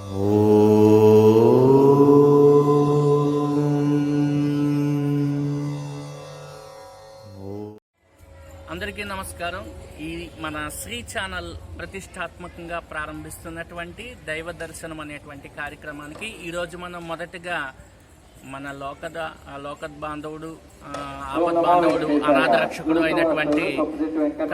అందరికీ నమస్కారం. ఈ మన శ్రీ ఛానల్ ప్రతిష్టాత్మకంగా ప్రారంభిస్తున్నటువంటి దైవ దర్శనం అనేటువంటి కార్యక్రమానికి ఈరోజు మనం మొదటగా మన లోకద్ బాంధవుడు, ఆపద్ బాంధవుడు, అనాథ రక్షకుడు అయినటువంటి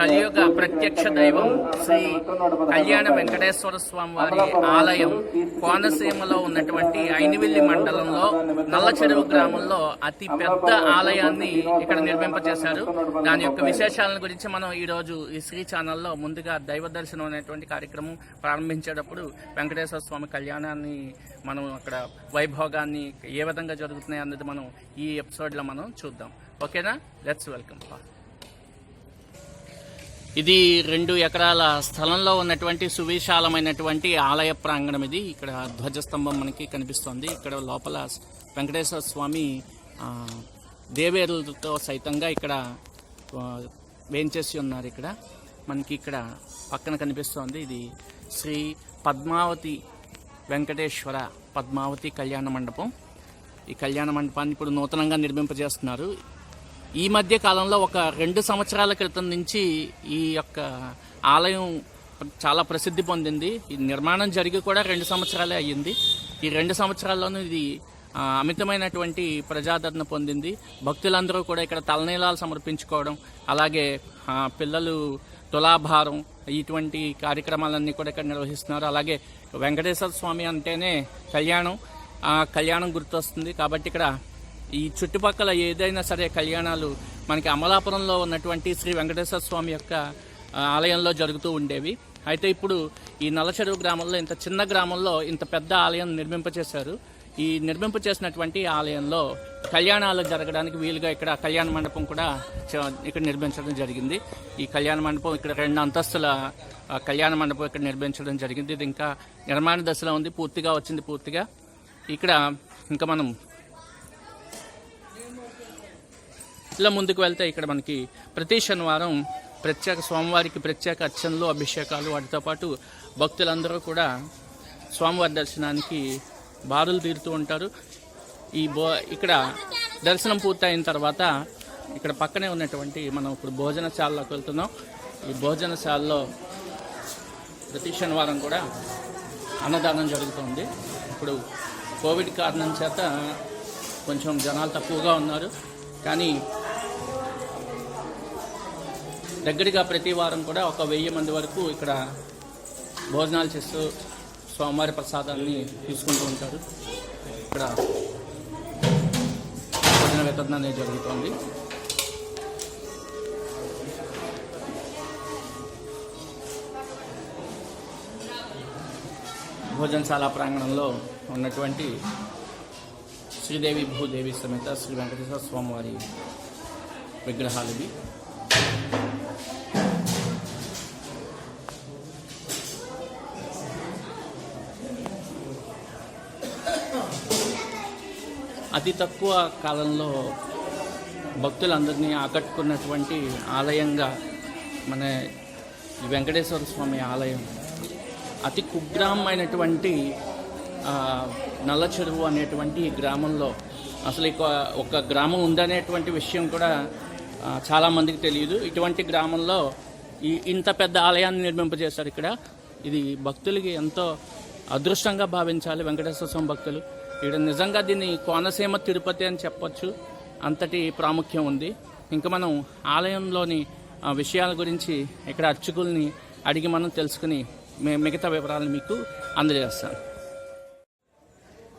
కలియుగ ప్రత్యక్ష దైవం శ్రీ కళ్యాణ వెంకటేశ్వర స్వామి వారి ఆలయం కోనసీమలో ఉన్నటువంటి ఐనివిల్లి మండలంలో నల్లచెరువు గ్రామంలో అతి పెద్ద ఆలయాన్ని ఇక్కడ నిర్మింపచేశారు. దాని యొక్క విశేషాలను గురించి మనం ఈరోజు ఈ శ్రీ ఛానల్లో ముందుగా దైవ దర్శనం అనేటువంటి కార్యక్రమం ప్రారంభించేటప్పుడు వెంకటేశ్వర స్వామి కళ్యాణాన్ని మనం అక్కడ వైభోగాన్ని ఏ విధంగా జరుగుతున్నాయి అన్నది మనం ఈ ఎపిసోడ్లో మనం చూద్దాం. ఓకేనా? Let's welcome. ఇది 2 ఎకరాల స్థలంలో ఉన్నటువంటి సువిశాలమైనటువంటి ఆలయ ప్రాంగణం. ఇది ఇక్కడ ధ్వజస్తంభం మనకి కనిపిస్తోంది. ఇక్కడ లోపల వెంకటేశ్వర స్వామి దేవేరులతో సైతంగా ఇక్కడ వేంచేసి ఉన్నారు. ఇక్కడ మనకి ఇక్కడ పక్కన కనిపిస్తోంది. ఇది శ్రీ పద్మావతి వెంకటేశ్వర పద్మావతి కళ్యాణ మండపం. ఈ కళ్యాణ మండపాన్ని ఇప్పుడు నూతనంగా నిర్మింపజేస్తున్నారు. ఈ మధ్య కాలంలో ఒక 2 సంవత్సరాల క్రితం నుంచి ఈ యొక్క ఆలయం చాలా ప్రసిద్ధి పొందింది. ఈ నిర్మాణం జరిగి కూడా 2 సంవత్సరాలే అయ్యింది. ఈ 2 సంవత్సరాల్లోనూ ఇది అమితమైనటువంటి ప్రజాదరణ పొందింది. భక్తులందరూ కూడా ఇక్కడ తలనీలాలు సమర్పించుకోవడం, అలాగే పిల్లలు తులాభారం, ఇటువంటి కార్యక్రమాలన్నీ కూడా ఇక్కడ నిర్వహిస్తున్నారు. అలాగే వెంకటేశ్వర స్వామి అంటేనే కళ్యాణం గుర్తొస్తుంది. కాబట్టి ఇక్కడ ఈ చుట్టుపక్కల ఏదైనా సరే కళ్యాణాలు మనకి అమలాపురంలో ఉన్నటువంటి శ్రీ వెంకటేశ్వర స్వామి యొక్క ఆలయంలో జరుగుతూ ఉండేవి. అయితే ఇప్పుడు ఈ నల్లచెరువు గ్రామంలో, ఇంత చిన్న గ్రామంలో ఇంత పెద్ద ఆలయం నిర్మింపచేశారు. ఈ నిర్మింపచేసినటువంటి ఆలయంలో కళ్యాణాలు జరగడానికి వీలుగా ఇక్కడ కళ్యాణ మండపం కూడా ఇక్కడ నిర్మించడం జరిగింది. ఈ కళ్యాణ మండపం ఇక్కడ 2 అంతస్తుల కళ్యాణ మండపం ఇక్కడ నిర్మించడం జరిగింది. ఇది ఇంకా నిర్మాణ దశలో ఉంది. పూర్తిగా ఇక్కడ ఇంకా మనం ఇలా ముందుకు వెళ్తే ఇక్కడ మనకి ప్రతి శనివారం స్వామివారికి ప్రత్యేక అర్చనలు, అభిషేకాలు, వాటితో పాటు భక్తులందరూ కూడా స్వామివారి దర్శనానికి బారులు తీరుతూ ఉంటారు. ఇక్కడ దర్శనం పూర్తయిన తర్వాత ఇక్కడ పక్కనే ఉన్నటువంటి మనం ఇప్పుడు భోజనశాలలోకి వెళ్తున్నాం. ఈ భోజనశాలలో ప్రతి శనివారం కూడా అన్నదానం జరుగుతుంది. ఇప్పుడు కోవిడ్ కారణం చేత కొంచెం జనాలు తక్కువగా ఉన్నారు. కానీ దగ్గరగా ప్రతి వారం కూడా ఒక 1000 మంది వరకు ఇక్కడ భోజనాలు చేస్తూ స్వామివారి ప్రసాదాన్ని తీసుకుంటూ ఉంటారు. ఇక్కడ భోజన వితరణ అనేది జరుగుతోంది. భోజనశాల ప్రాంగణంలో ఉన్నటువంటి శ్రీదేవి భూదేవి సమేత శ్రీ వెంకటేశ్వర స్వామివారి విగ్రహాలు ఇవి. అతి తక్కువ కాలంలో భక్తులందరినీ ఆకట్టుకున్నటువంటి ఆలయంగా మన ఈ వెంకటేశ్వర స్వామి ఆలయం అతి కుగ్రామమైనటువంటి నల్లచెరువు అనేటువంటి ఈ గ్రామంలో అసలు ఒక గ్రామం ఉందనేటువంటి విషయం కూడా చాలామందికి తెలియదు. ఇటువంటి గ్రామంలో ఇంత పెద్ద ఆలయాన్ని నిర్మింపజేశారు. ఇది భక్తులకి ఎంతో అదృష్టంగా భావించాలి. వెంకటేశ్వర స్వామి భక్తులు ఇక్కడ నిజంగా దీన్ని కోనసీమ తిరుపతి అని చెప్పొచ్చు, అంతటి ప్రాముఖ్యం ఉంది. ఇంకా మనం ఆలయంలోని విషయాల గురించి ఇక్కడ అర్చకుల్ని అడిగి మనం తెలుసుకుని మిగతా వివరాలు మీకు అందజేస్తాను.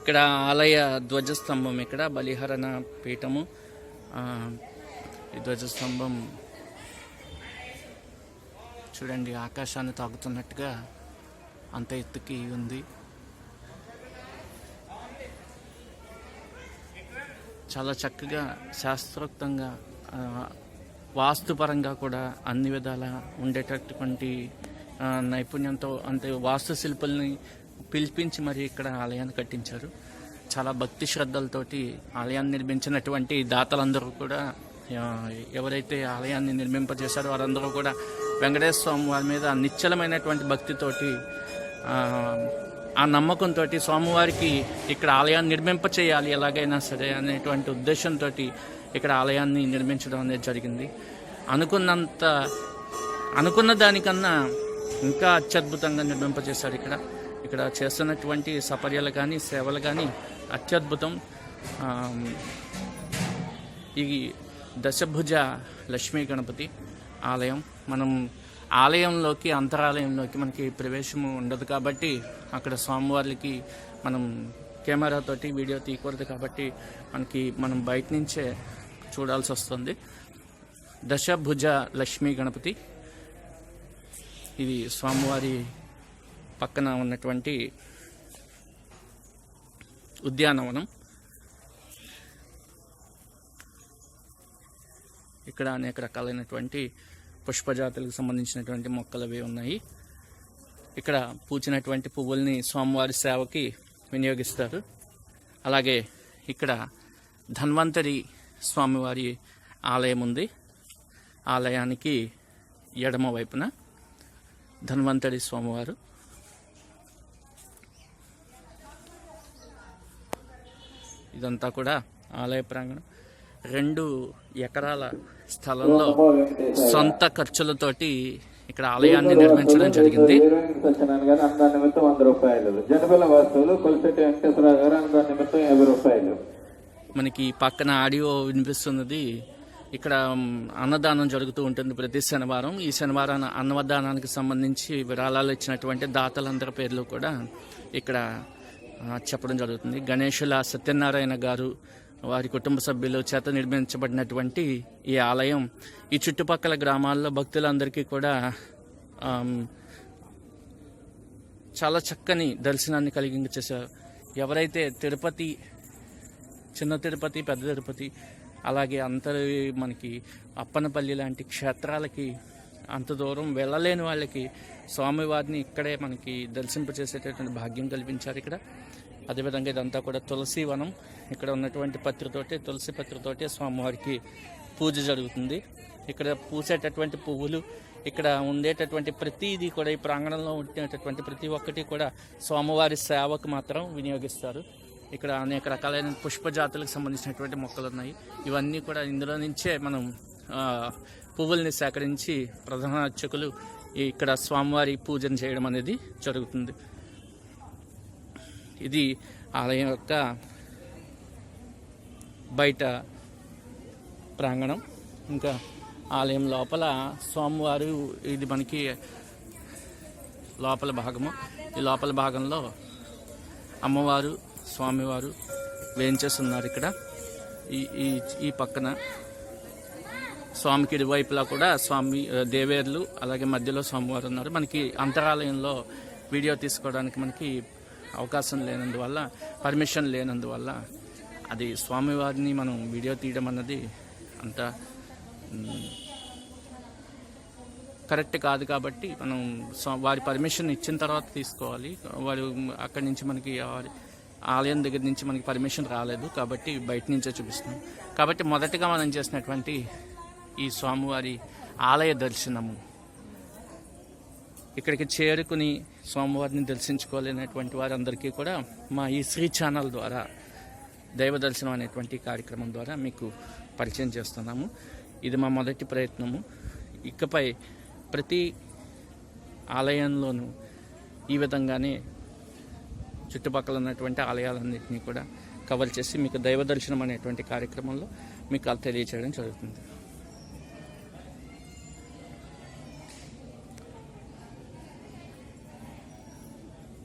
ఇక్కడ ఆలయ ధ్వజస్తంభం, ఇక్కడ బలిహరణ పీఠము. ఈ ధ్వజస్తంభం చూడండి, ఆకాశాన్ని తాకుతున్నట్టుగా అంత ఎత్తుకి ఉంది. చాలా చక్కగా శాస్త్రోక్తంగా వాస్తుపరంగా కూడా అన్ని విధాల ఉండేటటువంటి నైపుణ్యంతో అంటే వాస్తుశిల్పుల్ని పిలిపించి మరి ఇక్కడ ఆలయాన్ని కట్టించారు. చాలా భక్తి శ్రద్ధలతోటి ఆలయాన్ని నిర్మించినటువంటి దాతలందరూ కూడా, ఎవరైతే ఆలయాన్ని నిర్మింపజేశారో వారందరూ కూడా వెంకటేశ్వర స్వామి వారి మీద నిశ్చలమైనటువంటి భక్తితోటి ఆ నమ్మకంతో స్వామివారికి ఇక్కడ ఆలయాన్ని నిర్మింప చేయాలి ఎలాగైనా సరే అనేటువంటి ఉద్దేశంతో ఇక్కడ ఆలయాన్ని నిర్మించడం అనేది జరిగింది. అనుకున్న దానికన్నా ఇంకా అత్యద్భుతంగా నిర్మింపచేశారు. ఇక్కడ చేస్తున్నటువంటి సపర్యలు కానీ సేవలు కానీ అత్యద్భుతం. ఈ దశభుజ లక్ష్మీ గణపతి ఆలయం, మనం ఆలయంలోకి అంతరాలయంలోకి మనకి ప్రవేశము ఉండదు కాబట్టి అక్కడ స్వామివారికి మనం కెమెరాతోటి వీడియో తీయకూడదు కాబట్టి మనం బయట నుంచే చూడాల్సి వస్తుంది. దశభుజ లక్ష్మీ గణపతి, ఇది స్వామివారి పక్కన ఉన్నటువంటి ఉద్యానవనం. ఇక్కడ అనేక రకాలైనటువంటి పుష్పజాతులకు సంబంధించినటువంటి మొక్కలు అవి ఉన్నాయి. ఇక్కడ పూచినటువంటి పువ్వుల్ని స్వామివారి సేవకి వినియోగిస్తారు. అలాగే ఇక్కడ ధన్వంతరి స్వామివారి ఆలయం ఉంది. ఆలయానికి ఎడమ వైపున ధన్వంతరి స్వామివారు. ఇదంతా కూడా ఆలయ ప్రాంగణం. 2 ఎకరాల స్థలంలో సొంత ఖర్చులతోటి ఇక్కడ ఆలయాన్ని నిర్మించడం జరిగింది. మనకి పక్కన ఆడియో వినిపిస్తున్నది. ఇక్కడ అన్నదానం జరుగుతూ ఉంటుంది ప్రతి శనివారం. ఈ శనివారం అన్నదానానికి సంబంధించి విరాళాలు ఇచ్చినటువంటి దాతలందరి పేర్లు కూడా ఇక్కడ చెప్పడం జరుగుతుంది. గణేశుల సత్యనారాయణ గారు వారి కుటుంబ సభ్యులు చేత నిర్మించబడినటువంటి ఈ ఆలయం ఈ చుట్టుపక్కల గ్రామాల్లో భక్తులందరికీ కూడా చాలా చక్కని దర్శనాన్ని కలిగించేశారు. ఎవరైతే తిరుపతి, చిన్న తిరుపతి, పెద్ద తిరుపతి, అలాగే మనకి అప్పనపల్లి లాంటి క్షేత్రాలకి అంత దూరం వెళ్ళలేని వాళ్ళకి స్వామివారిని ఇక్కడే మనకి దర్శింపచేసేటటువంటి భాగ్యం కల్పించారు ఇక్కడ. అదేవిధంగా ఇదంతా కూడా తులసి వనం. ఇక్కడ ఉన్నటువంటి తులసి పత్రితోటే స్వామివారికి పూజ జరుగుతుంది. ఇక్కడ పూసేటటువంటి పువ్వులు, ఇక్కడ ఉండేటటువంటి ప్రతిదీ కూడా, ఈ ప్రాంగణంలో ఉండేటటువంటి ప్రతి ఒక్కటి కూడా స్వామివారి సేవకు మాత్రం వినియోగిస్తారు. ఇక్కడ అనేక రకాలైన పుష్పజాతులకు సంబంధించినటువంటి మొక్కలు ఉన్నాయి. ఇవన్నీ కూడా ఇందులో నుంచే మనం పువ్వుల్ని సేకరించి ప్రధాన అర్చకులు ఇక్కడ స్వామివారి పూజను చేయడం అనేది జరుగుతుంది. ఇది ఆలయం యొక్క బయట ప్రాంగణం. ఇంకా ఆలయం లోపల స్వామివారు, ఇది మనకి లోపల భాగము. ఈ లోపల భాగంలో అమ్మవారు, స్వామివారు వేంచేస్తున్నారు. ఇక్కడ ఈ పక్కన స్వామికి ఇరువైపులా కూడా దేవేర్లు, అలాగే మధ్యలో స్వామివారు ఉన్నారు. మనకి అంతరాలయంలో వీడియో తీసుకోవడానికి మనకి అవకాశం లేనందువల్ల, పర్మిషన్ లేనందువల్ల అది స్వామివారిని మనం వీడియో తీయడం అన్నది అంత కరెక్ట్ కాదు కాబట్టి మనం వారి పర్మిషన్ ఇచ్చిన తర్వాత తీసుకోవాలి. వారు అక్కడి నుంచి మనకి ఆలయం దగ్గర నుంచి మనకి పర్మిషన్ రాలేదు కాబట్టి బయట నుంచే చూపిస్తున్నాం. కాబట్టి మొదటగా మనం చేసినటువంటి ఈ స్వామివారి ఆలయ దర్శనము, ఇక్కడికి చేరుకుని స్వామివారిని దర్శించుకోలేనటువంటి వారందరికీ కూడా మా ఈ శ్రీ ఛానల్ ద్వారా దైవ దర్శనం అనేటువంటి కార్యక్రమం ద్వారా మీకు పరిచయం చేస్తున్నాము. ఇది మా మొదటి ప్రయత్నము. ఇకపై ప్రతి ఆలయంలోనూ ఈ విధంగానే చుట్టుపక్కల ఉన్నటువంటి ఆలయాలన్నింటినీ కూడా కవర్ చేసి మీకు దైవ దర్శనం అనేటువంటి కార్యక్రమంలో మీకు అది తెలియచేయడం జరుగుతుంది.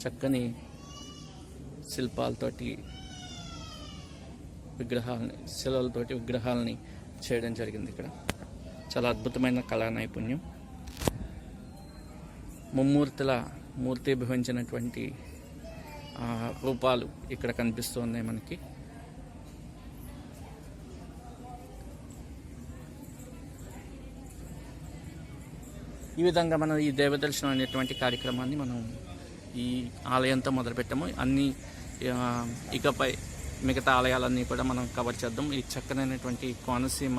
చక్కని శిల్పాలతోటి శిలలతోటి విగ్రహాలని చేయడం జరిగింది. ఇక్కడ చాలా అద్భుతమైన కళా నైపుణ్యం. ముమ్మూర్తుల మూర్తిభవించినటువంటి రూపాలు ఇక్కడ కనిపిస్తూ ఉన్నాయి మనకి. ఈ విధంగా మనం ఈ దేవదర్శనం అనేటువంటి కార్యక్రమాన్ని మనం ఈ ఆలయంతో మొదలుపెట్టాము. ఇకపై మిగతా ఆలయాలన్నీ కూడా మనం కవర్ చేద్దాం. ఈ చక్కనైనటువంటి కోనసీమ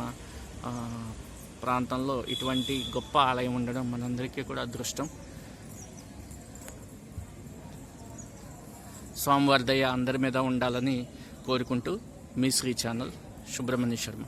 ప్రాంతంలో ఇటువంటి గొప్ప ఆలయం ఉండడం మనందరికీ కూడా అదృష్టం. స్వామివారి దయ అందరి మీద ఉండాలని కోరుకుంటూ మీ శ్రీ ఛానల్ సుబ్రహ్మణ్య శర్మ.